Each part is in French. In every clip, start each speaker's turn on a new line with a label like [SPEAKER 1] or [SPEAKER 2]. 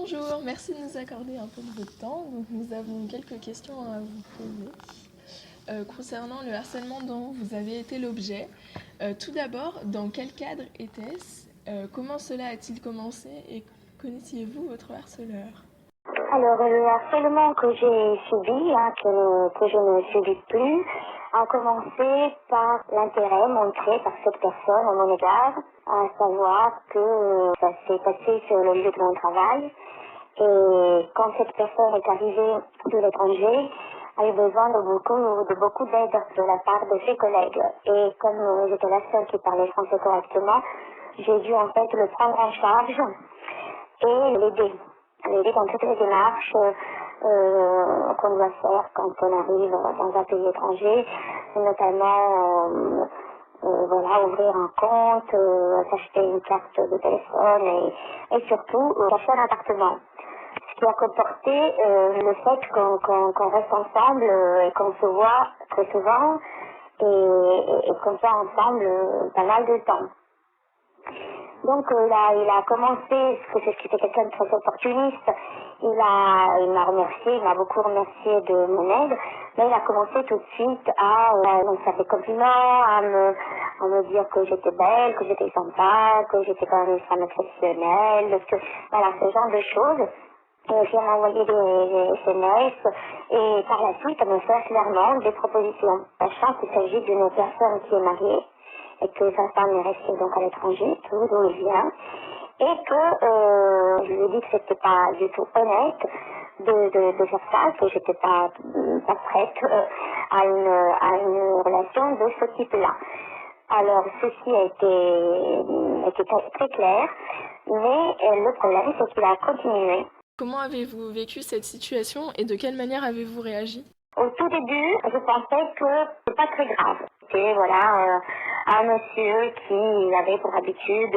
[SPEAKER 1] Bonjour, merci de nous accorder un peu de votre temps. Donc, nous avons quelques questions à vous poser concernant le harcèlement dont vous avez été l'objet. Tout d'abord, dans quel cadre était-ce? Comment cela a-t-il commencé et connaissiez-vous votre harceleur?
[SPEAKER 2] Alors, le harcèlement que j'ai subi, que je ne subis plus, a commencé par l'intérêt montré par cette personne à mon égard, à savoir que ça s'est passé sur le lieu de mon travail. Et quand cette personne est arrivée de l'étranger, a eu besoin de beaucoup d'aide de la part de ses collègues. Et comme j'étais la seule qui parlait français correctement, j'ai dû en fait le prendre en charge et l'aider dans toutes les démarches qu'on doit faire quand on arrive dans un pays étranger, notamment ouvrir un compte, s'acheter une carte de téléphone et surtout acheter un appartement. Ce qui a comporté le fait qu'on reste ensemble et qu'on se voit très souvent et qu'on soit ensemble pas mal de temps. Donc il a commencé, parce que c'était quelqu'un de très opportuniste, il m'a remercié, il m'a beaucoup remercié de mon aide, mais il a commencé tout de suite à me faire des compliments, à me dire que j'étais belle, que j'étais sympa, que j'étais quand même une femme exceptionnelle, voilà, ce genre de choses. Et j'ai envoyé des SMS et par la suite à me faire clairement des propositions. Sachant qu'il s'agit d'une personne qui est mariée et que sa femme est restée donc à l'étranger, d'où il vient, et que je lui ai dit que c'était pas du tout honnête de faire ça, que j'étais pas prête à une relation de ce type-là. Alors ceci a été très clair, mais le problème c'est qu'il a continué.
[SPEAKER 1] Comment avez-vous vécu cette situation et de quelle manière avez-vous réagi?
[SPEAKER 2] Au tout début, je pensais que c'est pas très grave. C'était un monsieur qui avait pour habitude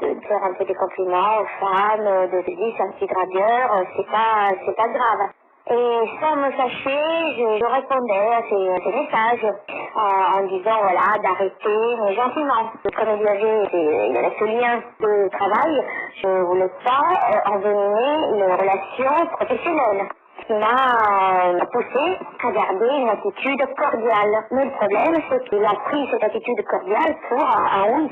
[SPEAKER 2] de faire un peu des compliments aux femmes, de se dire c'est un petit dragueur, c'est pas grave. Et sans me cacher, je répondais à ces messages en disant d'arrêter, mais gentiment. Comme il y avait ce lien de travail, je ne voulais pas envenimer une relation professionnelle qui m'a poussé à garder une attitude cordiale. Mais le problème, c'est qu'il a pris cette attitude cordiale pour un oui.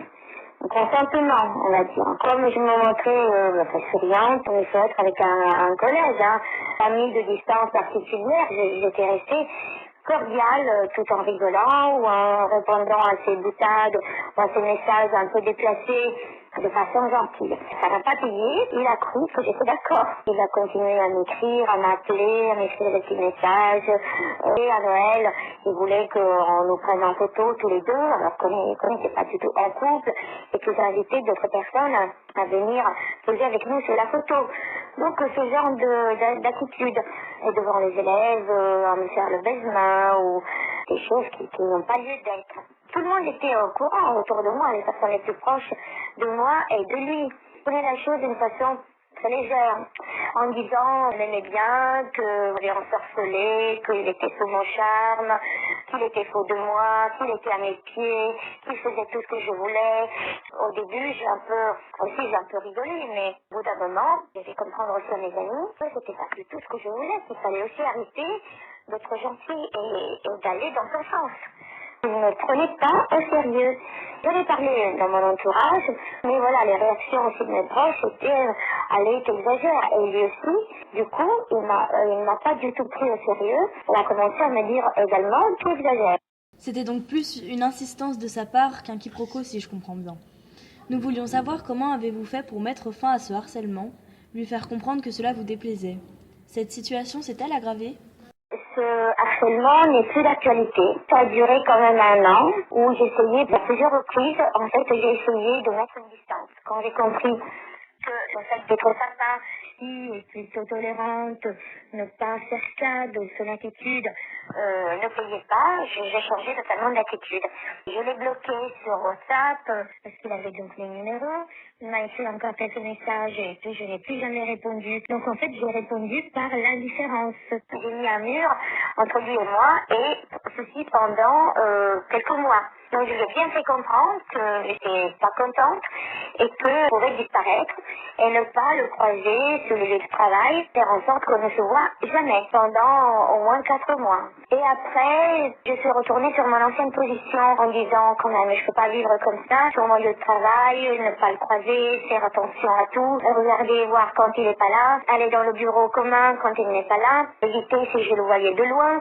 [SPEAKER 2] Consentement, on va dire. Comme je me montrais très souriante, il faut être avec un collègue, ami de distance particulière, j'étais restée cordiale tout en rigolant ou en répondant à ses boutades ou à ses messages un peu déplacés de façon gentille. Ça n'a pas payé, il a cru que j'étais d'accord. Il a continué à m'écrire, à m'appeler, à m'écrire des petits messages. Et à Noël, il voulait qu'on nous prenne en photo tous les deux, alors qu'on n'était pas du tout en couple, et qu'il invitait d'autres personnes à venir poser avec nous sur la photo. Donc ce genre d'attitude. Et devant les élèves, à me faire le baise-main ou des choses qui n'ont pas lieu d'être. Tout le monde était au courant autour de moi, les personnes les plus proches de moi et de lui. Il prenait la chose d'une façon très légère, en disant qu'il m'aimait bien, que j'allais ensorceler, qu'il était sous mon charme, qu'il était faux de moi, qu'il était à mes pieds, qu'il faisait tout ce que je voulais. Au début, j'ai un peu rigolé, mais au bout d'un moment, j'ai fait comprendre aussi à mes amis que c'était pas du tout ce que je voulais, qu'il fallait aussi arrêter d'être gentil et d'aller dans son sens. Il ne me prenait pas au sérieux. J'en ai parlé dans mon entourage, mais voilà, les réactions aussi de mes proches étaient allez, t'exagères. Et lui aussi, du coup, il m'a pas du tout pris au sérieux. Il a commencé à me dire également, tu exagères.
[SPEAKER 3] C'était donc plus une insistance de sa part qu'un quiproquo, si je comprends bien. Nous voulions savoir comment avez-vous fait pour mettre fin à ce harcèlement, lui faire comprendre que cela vous déplaisait. Cette situation s'est-elle aggravée ?
[SPEAKER 2] Ce harcèlement n'est plus d'actualité. Ça a duré quand même 1 an où j'ai essayé, à plusieurs reprises, en fait, j'ai essayé de mettre une distance. Quand j'ai compris que le fait d'être sympa et plutôt tolérante, ne pas faire cas de son attitude, ne payait pas, j'ai changé totalement d'attitude. Je l'ai bloqué sur WhatsApp parce qu'il avait donc les numéros. Il m'a écrit encore quelques messages et puis je n'ai plus jamais répondu. Donc en fait, j'ai répondu par l'indifférence. J'ai mis un mur entre lui et moi et Ceci pendant quelques mois. Donc je lui ai bien fait comprendre que j'étais pas contente et que je pourrais disparaître et ne pas le croiser sur le lieu de travail, faire en sorte qu'on ne se voit jamais pendant au moins 4 mois. Et après, je suis retournée sur mon ancienne position en disant quand même, je peux pas vivre comme ça sur mon lieu de travail, ne pas le croiser, faire attention à tout, regarder, voir quand il est pas là, aller dans le bureau commun quand il n'est pas là, éviter si je le voyais de loin.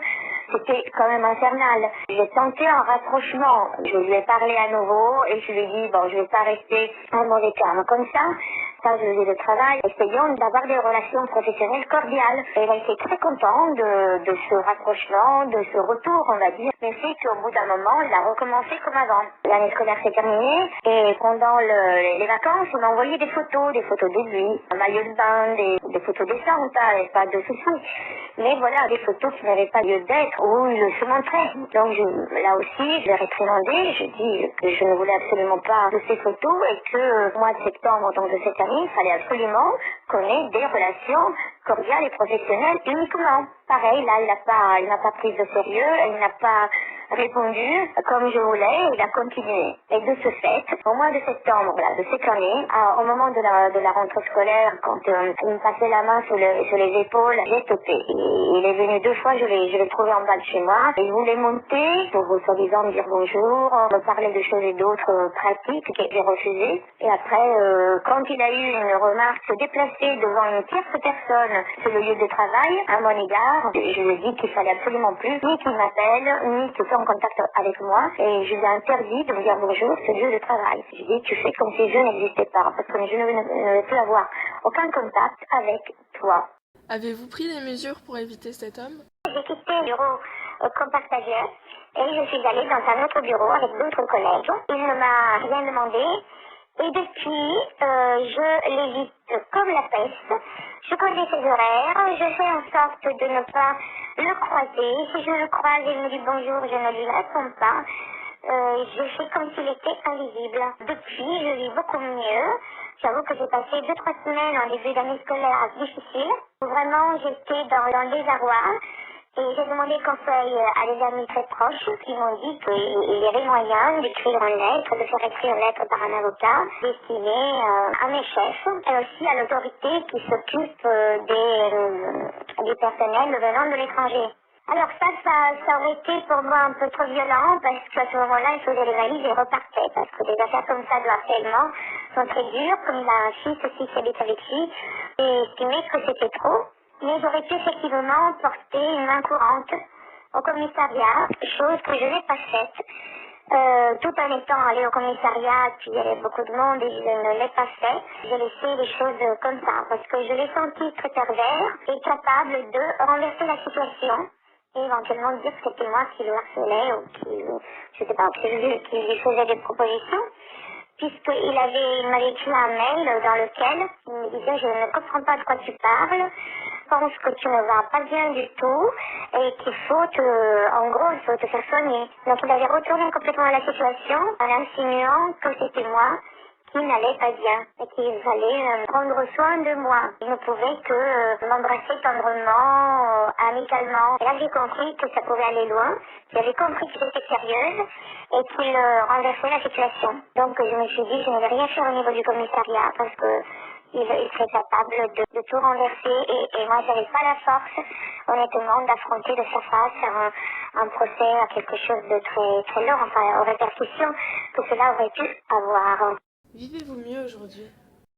[SPEAKER 2] C'était quand même infernal. J'ai tenté un rapprochement. Je lui ai parlé à nouveau et je lui ai dit, bon, je vais pas rester en mauvais terme comme ça. Ça, je faisais le travail. Essayons d'avoir des relations professionnelles cordiales. Et il a été très content de ce rapprochement, de ce retour, on va dire. Mais c'est qu'au bout d'un moment, il a recommencé comme avant. L'année scolaire s'est terminée et pendant les vacances, on m'a envoyé des photos de lui, un maillot de bain, des photos décentes, hein, et pas de soucis. Mais voilà, des photos qui n'avaient pas lieu d'être, où il se montrait. Donc là aussi, je l'ai réprimandé, je dis que je ne voulais absolument pas de ces photos et que au mois de septembre, donc de cette année, il fallait absolument qu'on ait des relations cordiales et professionnelles uniquement. Pareil, là, il n'a pas pris de sérieux, il n'a pas répondu comme je voulais, il a continué. Et de ce fait, au mois de septembre là, de cette année, au moment de la rentrée scolaire, quand il me passait la main sur les épaules, j'ai stoppé. Il est venu 2 fois, je l'ai trouvé en bas de chez moi. Il voulait monter pour soi-disant me dire bonjour, me parler de choses et d'autres pratiques que j'ai refusées. Et après, quand il a eu une remarque se déplacer devant une tierce personne sur le lieu de travail, à mon égard, je lui ai dit qu'il fallait absolument plus, ni qu'il m'appelle, ni qu'il soit en contact avec moi. Et je lui ai interdit de me dire bonjour sur le lieu de travail. Je lui ai dit, tu fais comme si je n'existais pas, parce que je ne veux plus avoir aucun contact avec toi.
[SPEAKER 1] Avez-vous pris des mesures pour éviter cet homme?
[SPEAKER 2] J'ai quitté le bureau qu'on partageait et je suis allée dans un autre bureau avec d'autres collègues. Il ne m'a rien demandé et depuis, je l'évite comme la peste. Je connais ses horaires, je fais en sorte de ne pas le croiser. Si je le croise et il me dit bonjour, je ne lui réponds pas. Je fais comme s'il était invisible. Depuis, je vis beaucoup mieux. J'avoue que j'ai passé 2-3 semaines en début d'année scolaire difficile, où vraiment j'étais dans le désarroi. Et j'ai demandé conseil à des amis très proches qui m'ont dit qu'il y avait moyen d'écrire une lettre, de faire écrire une lettre par un avocat destinée à mes chefs et aussi à l'autorité qui s'occupe des personnels venant de l'étranger. Alors ça aurait été pour moi un peu trop violent parce qu'à ce moment-là, il faisait les valises et repartait parce que des affaires comme ça de harcèlement sont très dures, comme il a un fils aussi qui habite avec lui et estimé que c'était trop. Mais j'aurais pu effectivement porter une main courante au commissariat, chose que je n'ai pas faite. Tout en étant allée au commissariat, puis il y avait beaucoup de monde et je ne l'ai pas fait. J'ai laissé les choses comme ça parce que je l'ai senti très pervers et capable de renverser la situation et éventuellement dire que c'était moi qui le harcelais ou je sais pas, qui lui faisais des propositions. Puisqu'il m'avait écrit un mail dans lequel il me disait je ne comprends pas de quoi tu parles, je pense que tu ne vas pas bien du tout et qu'il faut en gros, il faut te faire soigner. Donc il avait retourné complètement la situation en insinuant que c'était moi qui n'allait pas bien et qu'il fallait prendre soin de moi. Il ne pouvait que m'embrasser tendrement, amicalement. Et là j'ai compris que ça pouvait aller loin. J'avais compris que j'étais sérieuse et qu'il renversait la situation. Donc je me suis dit je ne vais rien faire au niveau du commissariat parce que il serait capable de tout renverser et moi j'avais pas la force honnêtement d'affronter de sa face un procès à quelque chose de très, très lourd, enfin aux répercussions que cela aurait pu avoir.
[SPEAKER 1] Vivez-vous mieux aujourd'hui?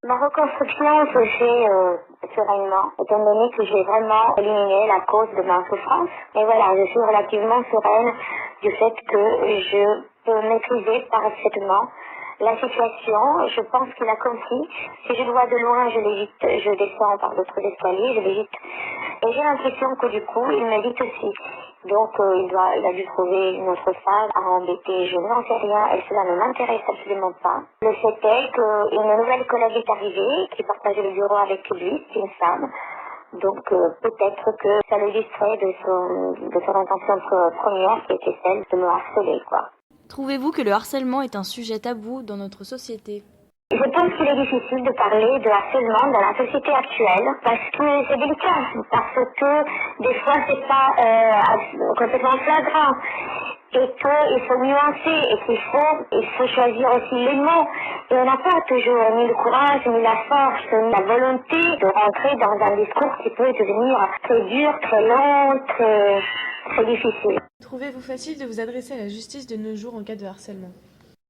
[SPEAKER 2] Ma reconstruction se fait sereinement, étant donné que j'ai vraiment éliminé la cause de ma souffrance. Et voilà, je suis relativement sereine du fait que je peux maîtriser parfaitement la situation. Je pense qu'il a compris. Si je le vois de loin, je l'évite, je descends par d'autres escaliers, je l'évite. Et j'ai l'impression que du coup, il m'évite aussi. Donc il a dû trouver une autre femme à embêter, je n'en sais rien et cela ne m'intéresse absolument pas. Le fait est qu'une nouvelle collègue est arrivée qui partageait le bureau avec lui, c'est une femme. Donc peut-être que ça le distrait de son intention première qui était celle de me harceler, quoi.
[SPEAKER 3] Trouvez-vous que le harcèlement est un sujet tabou dans notre société?
[SPEAKER 2] Je pense qu'il est difficile de parler de harcèlement dans la société actuelle parce que c'est délicat, parce que des fois c'est pas complètement flagrant et qu'il faut nuancer et il faut choisir aussi les mots et on n'a pas toujours ni le courage, ni la force, ni la volonté de rentrer dans un discours qui peut devenir très dur, très long, très difficile.
[SPEAKER 3] Trouvez-vous facile de vous adresser à la justice de nos jours en cas de harcèlement?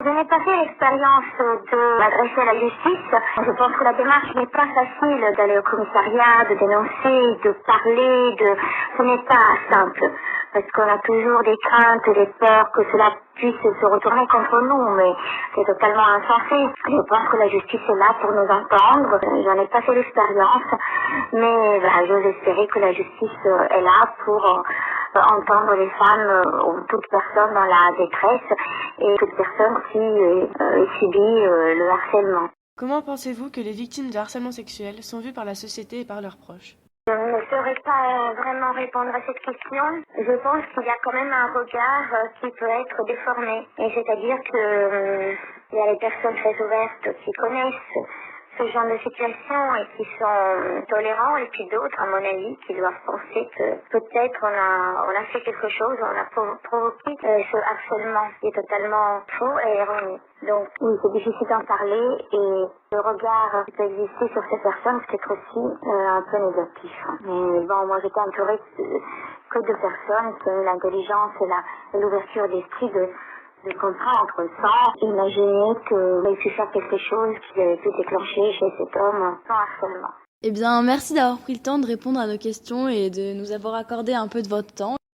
[SPEAKER 2] Je n'ai pas fait l'expérience de m'adresser à la justice. Je pense que la démarche n'est pas facile d'aller au commissariat, de dénoncer, de parler, ce n'est pas simple. Parce qu'on a toujours des craintes, des peurs que cela puisse se retourner contre nous, mais c'est totalement insensé. Je pense que la justice est là pour nous entendre. J'en ai pas fait l'expérience, mais j'ose espérer que la justice est là pour entendre les femmes ou toute personne dans la détresse et toute personne qui subit le harcèlement.
[SPEAKER 3] Comment pensez-vous que les victimes de harcèlement sexuel sont vues par la société et par leurs proches?
[SPEAKER 2] Je ne saurais pas vraiment répondre à cette question. Je pense qu'il y a quand même un regard qui peut être déformé. Et c'est-à-dire que il y a les personnes très ouvertes qui connaissent ce genre de situation et qui sont tolérants, et puis d'autres, à mon avis, qui doivent penser que peut-être on a fait quelque chose, on a provoqué ce harcèlement qui est totalement faux et erroné. Donc oui, c'est difficile d'en parler et le regard qui peut exister sur ces personnes peut être aussi un peu négatif. Mais bon, moi j'étais entourée que de personnes qui ont l'intelligence et l'ouverture d'esprit de comprendre sans imaginer qu'il puisse faire quelque chose qui peut déclencher chez cet homme sans harcèlement.
[SPEAKER 3] Eh bien, merci d'avoir pris le temps de répondre à nos questions et de nous avoir accordé un peu de votre temps.